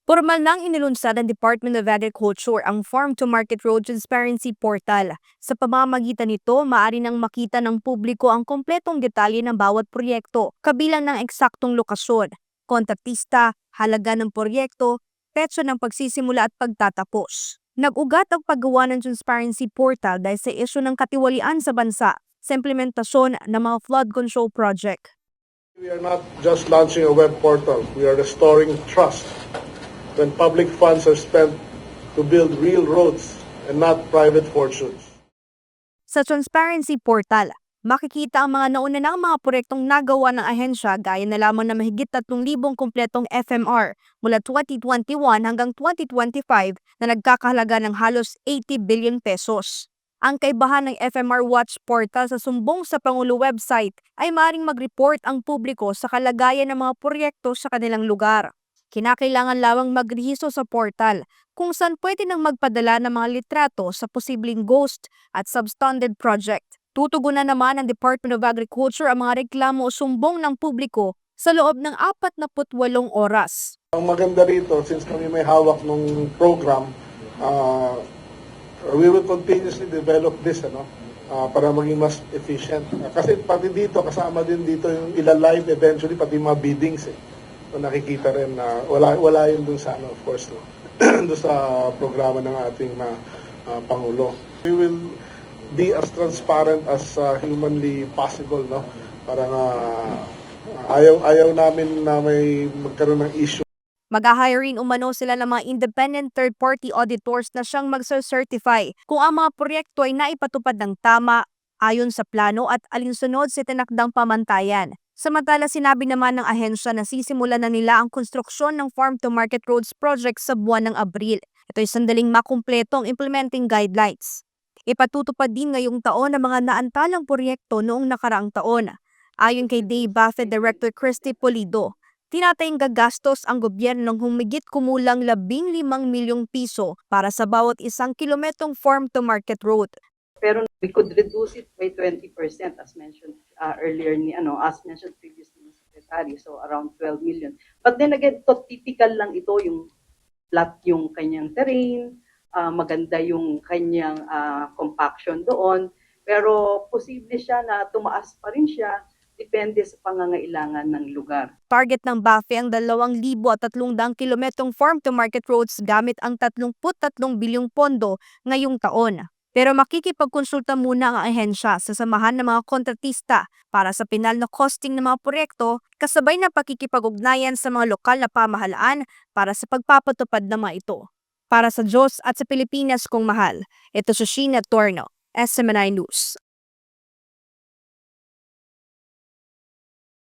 Formal nang inilunsad ng Department of Agriculture ang Farm to Market Road Transparency Portal. Sa pamamagitan nito, maaari nang makita ng publiko ang kompletong detalye ng bawat proyekto, kabilang ng eksaktong lokasyon, kontratista, halaga ng proyekto, petsa ng pagsisimula at pagtatapos. Nag-ugat ang paggawa ng Transparency Portal dahil sa isyu ng katiwalian sa bansa sa implementasyon ng mga flood control project. We are not just launching a web portal, we are restoring trust when public funds are spent to build real roads and not private fortunes. Sa Transparency Portal, makikita ang mga nauna ng mga proyektong nagawa ng ahensya gaya na lamang na mahigit 3,000 kumpletong FMR mula 2021 hanggang 2025 na nagkakahalaga ng halos 80 billion pesos. Ang kaibahan ng FMR Watch Portal sa sumbong sa Pangulo website ay maaaring mag-report ang publiko sa kalagayan ng mga proyekto sa kanilang lugar. Kinakailangan lamang magrehisto sa portal kung saan pwede nang magpadala ng mga litrato sa posibleng ghost at substandard project. Tutugunan naman ng Department of Agriculture ang mga reklamo o sumbong ng publiko sa loob ng 48 oras. Ang maganda rito, since kami may hawak ng program, we will continuously develop this para maging mas efficient. Kasi pati dito, kasama din dito yung ila-live eventually, pati mga biddings So nakikita rin na wala yun dun sa of course, dun sa programa ng ating Pangulo. We will be as transparent as humanly possible, no? Para ayaw namin na may magkaroon ng issue. Mag-hire rin umano sila ng mga independent third-party auditors na siyang mag-certify kung ang mga proyekto ay naipatupad ng tama, ayon sa plano at alinsunod sa tinakdang pamantayan. Samantala, sinabi naman ng ahensya na sisimulan na nila ang konstruksyon ng Farm to Market Roads project sa buwan ng Abril. Ito ay sandaling makumpleto ang implementing guidelines. Ipatutupad din ngayong taon ang mga naantalang proyekto noong nakaraang taon. Ayon kay Dave Buffett Director Christy Polido, tinatayang gagastos ang gobyerno ng humigit kumulang 15 milyong piso para sa bawat isang kilometrong farm to market road. Pero we could reduce it by 20% as mentioned earlier as mentioned previously ng Secretary, so around 12 million. But then again, typical lang ito, yung flat yung kanyang terrain, maganda yung kanyang compaction doon, pero posible siya na tumaas pa rin siya depende sa pangangailangan ng lugar. Target ng BAFE ang 2,300 kilometrong farm to market roads gamit ang 33 bilyong pondo ngayong taon. Pero makikipagkonsulta muna ang ahensya sa samahan ng mga kontratista para sa pinal na costing ng mga proyekto kasabay na pakikipag-ugnayan sa mga lokal na pamahalaan para sa pagpapatupad ng mga ito. Para sa Diyos at sa Pilipinas kong mahal, ito si Sheena Torno, SMNI News.